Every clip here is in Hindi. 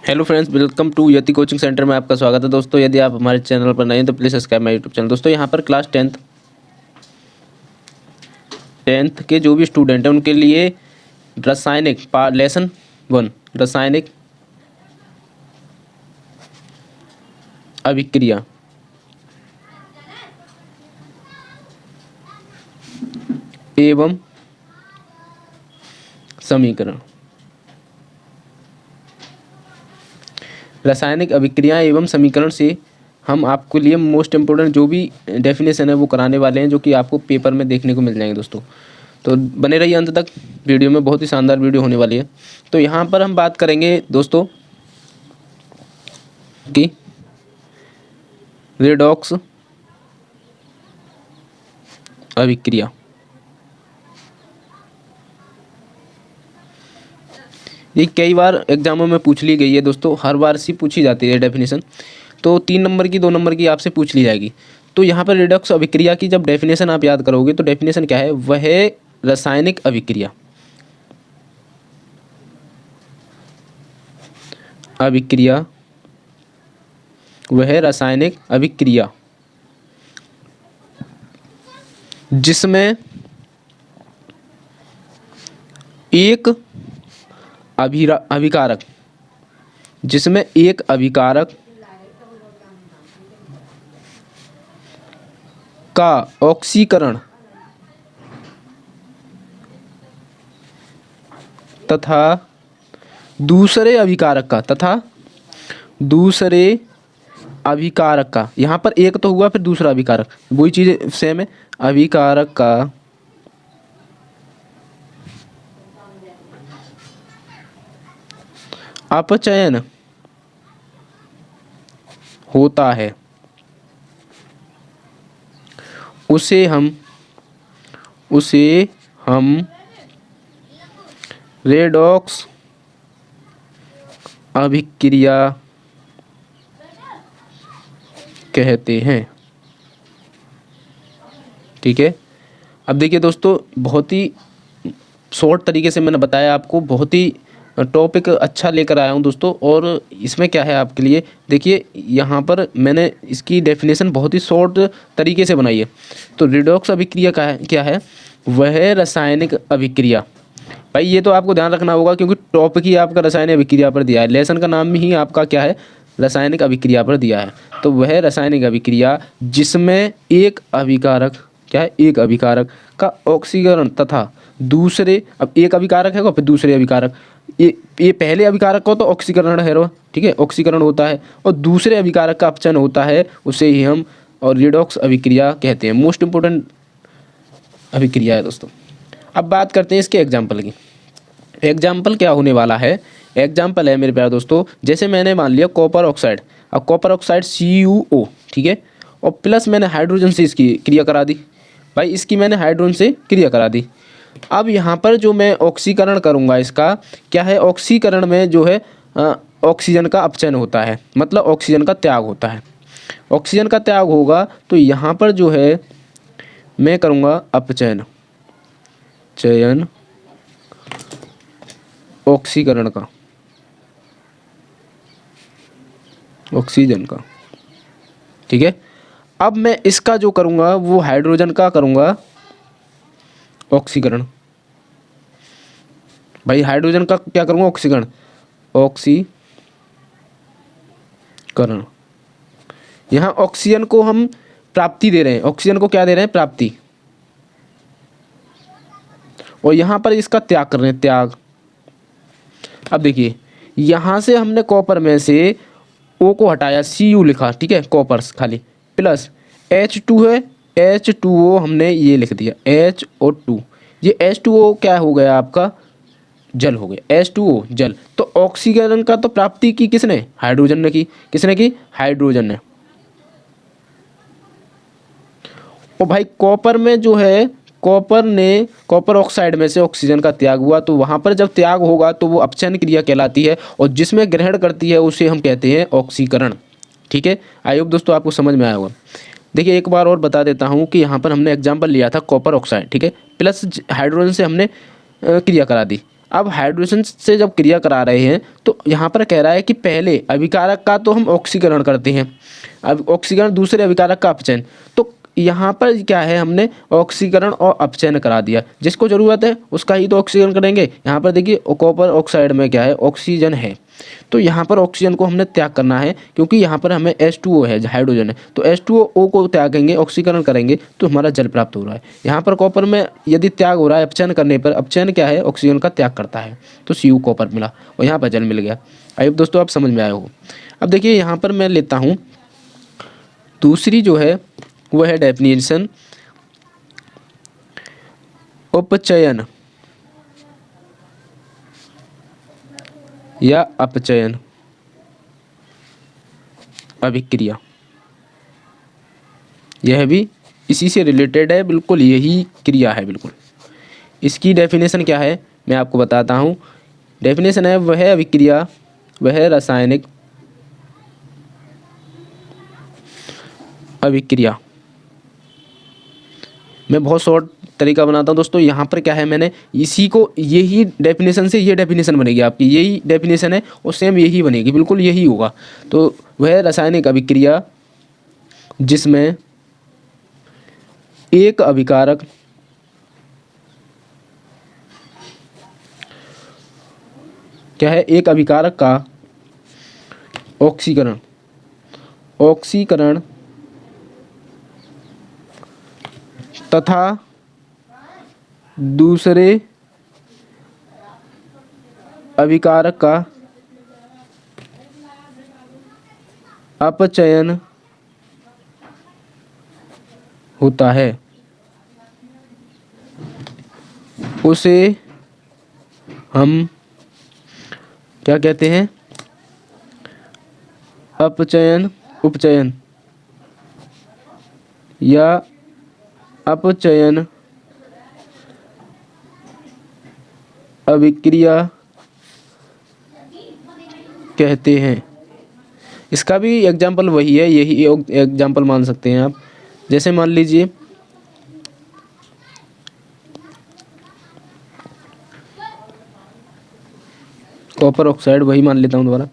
Hello friends, welcome to Yati coaching centre में आपका स्वागत है। दोस्तों, यदि आप हमारे चैनल पर नए हैं तो please subscribe my YouTube channel. दोस्तों, यहाँ पर क्लास टेंथ के जो भी स्टूडेंट हैं उनके लिए रासायनिक लेसन 1 रासायनिक अभिक्रिया एवं समीकरण। रासायनिक अभिक्रिया एवं समीकरण से हम आपके लिए मोस्ट इम्पोर्टेंट जो भी डेफिनेशन है वो कराने वाले हैं, जो कि आपको पेपर में देखने को मिल जाएंगे। दोस्तों, तो बने रहिए अंत तक, वीडियो में बहुत ही शानदार वीडियो होने वाली है। तो यहाँ पर हम बात करेंगे दोस्तों कि रेडॉक्स अभिक्रिया। ये कई बार एग्जामों में पूछ ली गई है दोस्तों, हर बार से पूछी जाती है डेफिनेशन। तो 3 नंबर की 2 नंबर की आपसे पूछ ली जाएगी। तो यहाँ पर रेडॉक्स अभिक्रिया की जब डेफिनेशन आप याद करोगे तो डेफिनेशन क्या है? वह है रासायनिक अभिक्रिया। वह है रासायनिक अभिक्रिया जिसमें एक अभिकारक का ऑक्सीकरण तथा दूसरे अभिकारक का यहाँ पर एक तो हुआ, फिर दूसरा अभिकारक, वही चीज़ सेम है। अभिकारक का अपचयन होता है, उसे हम रेडॉक्स अभिक्रिया कहते हैं। ठीक है, अब देखिए दोस्तों, बहुत ही शॉर्ट तरीके से मैंने बताया आपको, बहुत ही टॉपिक अच्छा लेकर आया हूँ दोस्तों। और इसमें क्या है आपके लिए, देखिए यहाँ पर मैंने इसकी डेफिनेशन बहुत ही शॉर्ट तरीके से बनाई है। तो रेडॉक्स अभिक्रिया का है क्या है? वह रासायनिक अभिक्रिया। भाई ये तो आपको ध्यान रखना होगा, क्योंकि टॉपिक ही आपका रासायनिक अभिक्रिया पर दिया है, लेसन का नाम ही आपका क्या है? रासायनिक अभिक्रिया पर दिया है। तो वह रासायनिक अभिक्रिया जिसमें एक अभिकारक क्या है? एक अभिकारक का ऑक्सीकरण तथा दूसरे, अब एक अभिकारक है फिर दूसरे अभिकारक, ये पहले अभिकारक को तो ऑक्सीकरण है, ठीक है, ऑक्सीकरण होता है, और दूसरे अभिकारक का अपचयन होता है, उसे ही हम और रेडॉक्स अभिक्रिया कहते हैं। मोस्ट इंपोर्टेंट अभिक्रिया है दोस्तों। अब बात करते हैं इसके एग्जाम्पल की। एग्जाम्पल क्या होने वाला है? एग्जाम्पल है मेरे प्यारे दोस्तों, जैसे मैंने मान लिया कॉपर ऑक्साइड। अब कॉपर ऑक्साइड CuO, ठीक है, और प्लस मैंने हाइड्रोजन से इसकी क्रिया करा दी। भाई इसकी मैंने हाइड्रोजन से क्रिया करा दी। अब यहाँ पर जो मैं ऑक्सीकरण करूँगा, इसका क्या है? ऑक्सीकरण में जो है ऑक्सीजन का अपचयन होता है, मतलब ऑक्सीजन का त्याग होता है। ऑक्सीजन का त्याग होगा तो यहाँ पर जो है मैं करूँगा अपचयन ऑक्सीकरण का, ऑक्सीजन का, ठीक है। अब मैं इसका जो करूँगा वो हाइड्रोजन का करूँगा ऑक्सीकरण। भाई हाइड्रोजन का क्या करूँगा? ऑक्सीकरण। यहाँ ऑक्सीजन को हम प्राप्ति दे रहे हैं, ऑक्सीजन को क्या दे रहे हैं? प्राप्ति। और यहाँ पर इसका त्याग कर रहे हैं, त्याग। अब देखिए यहाँ से हमने कॉपर में से O को हटाया, Cu लिखा, ठीक है, कॉपर खाली, प्लस H2 है, H2O हमने ये लिख दिया, HO2। ये H2O क्या हो गया? आपका जल हो गया, H2O जल। तो ऑक्सीकरण का तो प्राप्ति की किसने? हाइड्रोजन ने की। किसने की? हाइड्रोजन ने। और भाई कॉपर में जो है, कॉपर ऑक्साइड में से ऑक्सीजन का त्याग हुआ, तो वहाँ पर जब त्याग होगा तो वो अपचयन क्रिया कहलाती है, और जिसमें ग्रहण करती है उसे हम कहते हैं ऑक्सीकरण। ठीक है, आई होप दोस्तों आपको समझ में आया होगा। देखिए एक बार और बता देता हूँ कि यहाँ पर हमने एग्जाम्पल लिया था कॉपर ऑक्साइड, ठीक है, प्लस हाइड्रोजन से हमने क्रिया करा दी। अब हाइड्रोजन से जब क्रिया करा रहे हैं तो यहाँ पर कह रहा है कि पहले अभिकारक का तो हम ऑक्सीकरण करते हैं, अब ऑक्सीकरण, दूसरे अभिकारक का अपचयन। तो यहाँ पर क्या है, हमने ऑक्सीकरण और अपचयन करा दिया, जिसको ज़रूरत है उसका ही तो ऑक्सीकरण करेंगे। यहाँ पर देखिए कॉपर ऑक्साइड में क्या है, ऑक्सीजन है, तो यहाँ पर ऑक्सीजन को हमने त्याग करना है, क्योंकि यहाँ पर हमें H2O है, हाइड्रोजन है, तो H2O को त्यागेंगे, ऑक्सीकरण करेंगे तो हमारा जल प्राप्त हो रहा है। यहाँ पर कॉपर में यदि त्याग हो रहा है अपचयन करने पर, अपचयन क्या है, ऑक्सीजन का त्याग करता है, तो Cu कॉपर मिला और यहाँ पर जल मिल गया। आई होप दोस्तों आप समझ में आए हो। अब देखिए यहाँ पर मैं लेता हूँ दूसरी जो है वह है डेफिनेशन उपचयन या अपचयन अभिक्रिया। यह भी इसी से रिलेटेड है, बिल्कुल यही क्रिया है बिल्कुल। इसकी डेफिनेशन क्या है मैं आपको बताता हूँ। डेफिनेशन है वह अभिक्रिया, वह रासायनिक अभिक्रिया। मैं बहुत शॉर्ट तरीका बनाता हूँ दोस्तों। यहाँ पर क्या है, मैंने इसी को, यही डेफिनेशन से ये डेफिनेशन बनेगी आपकी, यही डेफिनेशन है और सेम यही बनेगी, बिल्कुल यही होगा। तो वह रासायनिक अभिक्रिया जिसमें एक अभिकारक क्या है, एक अभिकारक का ऑक्सीकरण तथा दूसरे अभिकारक का अपचयन होता है, उसे हम क्या कहते हैं, अपचयन, उपचयन या अपचयन अभिक्रिया कहते हैं। इसका भी एग्जाम्पल वही है, यही एग्जाम्पल मान सकते हैं आप। जैसे मान लीजिए कॉपर ऑक्साइड, वही मान लेता हूँ दोबारा,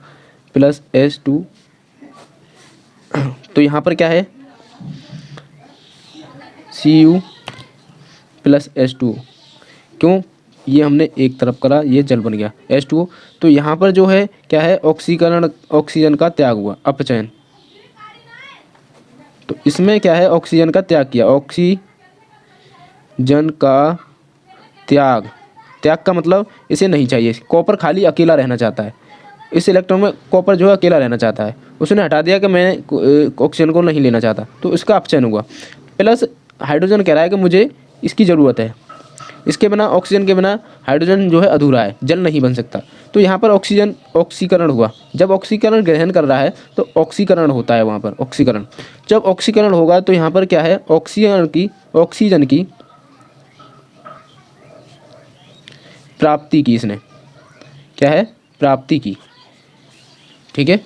प्लस H2। तो यहाँ पर क्या है, Cu प्लस H2। क्यों, ये हमने एक तरफ करा, ये जल बन गया H2O। तो यहाँ पर जो है क्या है, ऑक्सीकरण, ऑक्सीजन का त्याग हुआ, अपचयन। तो इसमें क्या है, ऑक्सीजन का त्याग किया, ऑक्सीजन का त्याग, त्याग का मतलब इसे नहीं चाहिए। कॉपर खाली अकेला रहना चाहता है, इस इलेक्ट्रॉन में कॉपर जो है अकेला रहना चाहता है, उसने हटा दिया कि मैं ऑक्सीजन को नहीं लेना चाहता, तो इसका अपचयन हुआ। प्लस हाइड्रोजन कह रहा है कि मुझे इसकी ज़रूरत है, इसके बिना, ऑक्सीजन के बिना हाइड्रोजन जो है अधूरा है, जल नहीं बन सकता। तो यहाँ पर ऑक्सीजन, ऑक्सीकरण हुआ। जब ऑक्सीकरण ग्रहण कर रहा है तो ऑक्सीकरण होता है वहाँ पर, ऑक्सीकरण। जब ऑक्सीकरण होगा तो यहाँ पर क्या है, ऑक्सीजन की प्राप्ति की, इसने क्या है, प्राप्ति की। ठीक है,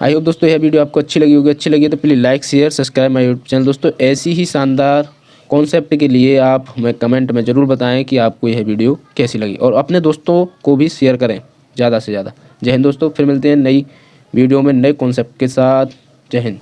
आई होप दोस्तों यह वीडियो आपको अच्छी लगी होगी। अच्छी लगी तो please like, share, subscribe my YouTube channel. दोस्तों ऐसी ही शानदार कॉन्सेप्ट के लिए आप हमें कमेंट में ज़रूर बताएं कि आपको यह वीडियो कैसी लगी, और अपने दोस्तों को भी शेयर करें ज़्यादा से ज़्यादा। जय हिंद दोस्तों, फिर मिलते हैं नई वीडियो में नए कॉन्सेप्ट के साथ। जय हिंद।